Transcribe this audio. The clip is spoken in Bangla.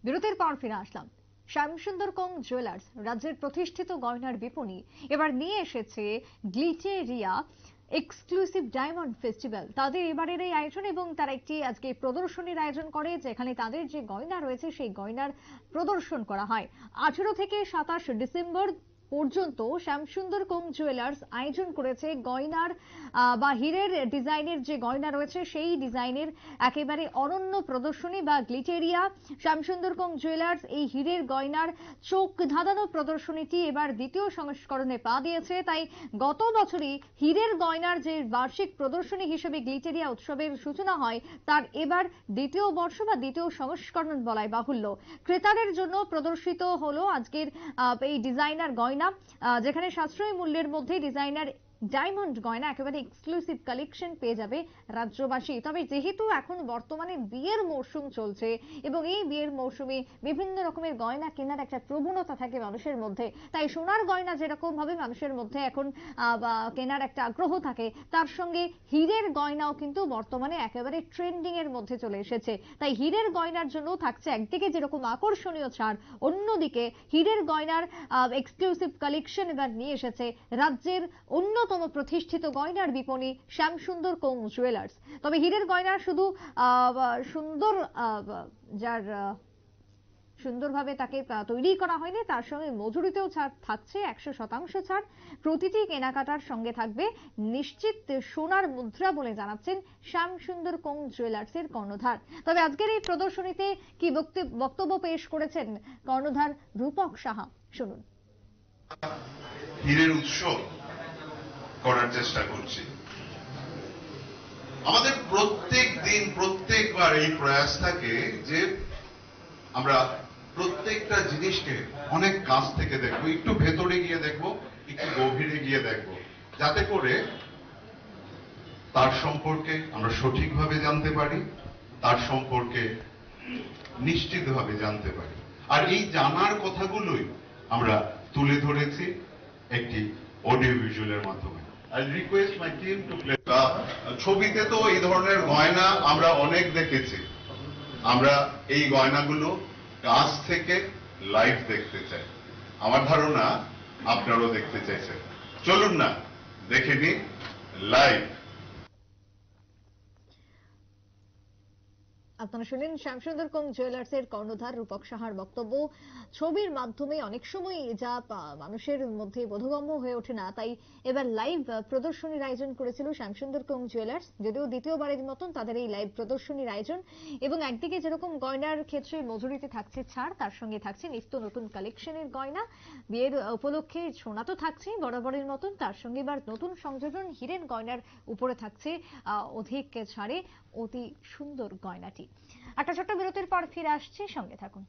বিরতির পর ফিরে আসলাম। শ্যামসুন্দর কোং জুয়েলার্স রাজ্যের প্রতিষ্ঠিত গয়নার বিপণী এবার নিয়ে এসেছে গ্লিটেরিয়া এক্সক্লুসিভ ডায়মন্ড ফেস্টিভ্যাল। তাদের এবারের এই আয়োজন এবং তারা একটি আজকে প্রদর্শনীর আয়োজন করে, যেখানে তাদের যে গয়না রয়েছে সেই গয়নার প্রদর্শন করা হয়। 18 থেকে 27 ডিসেম্বর পর্যন্ত শ্যামসুন্দর কোং জুয়েলার্স আয়োজন করেছে গয়নার বা হীরের ডিজাইনের যে গয়না রয়েছে সেই ডিজাইনের একেবারে অনন্য প্রদর্শনী বা গ্লিটেরিয়া শ্যামসুন্দর কোং জুয়েলার্স এই হীরের গয়নার চোখ ধাঁধানো প্রদর্শনীটি এবার দ্বিতীয় সংস্করণে পা দিয়েছে। তাই গত বছরই হীরের গয়নার যে বার্ষিক প্রদর্শনী হিসেবে গ্লিটেরিয়া উৎসবের সূচনা হয়, তার এবার দ্বিতীয় বর্ষ বা দ্বিতীয় সংস্করণ বলাই বাহুল্য। ক্রেতাদের জন্য প্রদর্শিত হলো আজকের এই ডিজাইনার গয়না, যেখানে সাশ্রয়ী মূল্যের মধ্যে ডিজাইনার ডায়মন্ড গয়না একেবারে এক্সক্লুসিভ কালেকশন পেয়ে যাবে রাজ্যবাসী। তবে যেহেতু এখন বর্তমানে বিয়ের মৌসুম চলছে এবং এই বিয়ের মৌসুমে বিভিন্ন রকমের গয়না কেনার একটা প্রবণতা থাকে মানুষের মধ্যে, তাই সোনার গয়না যেরকম ভাবে মানুষের মধ্যে এখন কেনার একটা আগ্রহ থাকে, তার সঙ্গে হীরের গয়নাও কিন্তু বর্তমানে একেবারে ট্রেন্ডিং এর মধ্যে চলে এসেছে। তাই হীরের গয়নার জন্য থাকছে একদিকে যেরকম আকর্ষণীয় ছাড়, অন্যদিকে হীরের গয়নার এক্সক্লুসিভ কালেকশন এবার নিয়ে এসেছে রাজ্যের অন্যতম প্রতিষ্ঠিত গয়নার বিপণী শ্যামসুন্দর কোং জুয়েলার্স। তবে হীরের গয়না শুধু সুন্দর যার সুন্দরভাবে তাকে তৈরি করা হয়নি, তার সঙ্গে মজুরিতেও ছাড় থাকছে 100% ছাড়। প্রতিটি কেনাকাটার সঙ্গে থাকবে নিশ্চিত সোনার মুদ্রা বলে জানাচ্ছেন শ্যামসুন্দর কোং জুয়েলার্সের কর্ণধার। তবে আজকের এই প্রদর্শনীতে কি বক্তব্য পেশ করেছেন কর্ণধার রূপক সাহা, শুনুন। হীরের উৎসব করার চেষ্টা করছি। আমাদের প্রত্যেক দিন প্রত্যেকবার এই প্রয়াস থাকে যে আমরা প্রত্যেকটা জিনিসকে অনেক কাছ থেকে দেখবো, একটু ভেতরে গিয়ে দেখবো, একটু গভীরে গিয়ে দেখবো, যাতে করে তার সম্পর্কে আমরা সঠিকভাবে জানতে পারি, তার সম্পর্কে নিশ্চিতভাবে জানতে পারি। আর এই জানার কথাগুলোই আমরা তুলে ধরেছি একটি অডিও ভিজুয়ালের মাধ্যমে। I request my team to play. ছবিতে তো এই ধরনের গয়না আমরা অনেক দেখেছি, আমরা এই গয়নাগুলো কাছ থেকে লাইভ দেখতে চাই। আমার ধারণা আপনারাও দেখতে চাইছেন। চলুন না দেখে নিন লাইভ। আপনারা শুনেন শ্যামসুন্দর কোং জুয়েলার্সের কর্ণধার রূপক সাহার বক্তব্য। ছবির মাধ্যমে অনেক সময় যা মানুষের মধ্যে বোধগম্য হয়ে ওঠে না, তাই এবার লাইভ প্রদর্শনীর আয়োজন করেছিল শ্যামসুন্দর কোং জুয়েলার্স। যদিও দ্বিতীয়বারের মতন তাদের এই লাইভ প্রদর্শনীর আয়োজন, এবং একদিকে যেরকম গয়নার ক্ষেত্রে মজুরিতে থাকছে ছাড়, তার সঙ্গে থাকছে নিত্য নতুন কালেকশনের গয়না। বিয়ের উপলক্ষে সোনা তো থাকছেই বরাবরের মতন, তার সঙ্গে এবার নতুন সংযোজন হীরের গয়নার উপরে থাকছে অধিক ছাড়ে অতি সুন্দর গয়নাটি। একটা ছোট্ট বিরতির পর ফিরে আসছি, সঙ্গে থাকুন।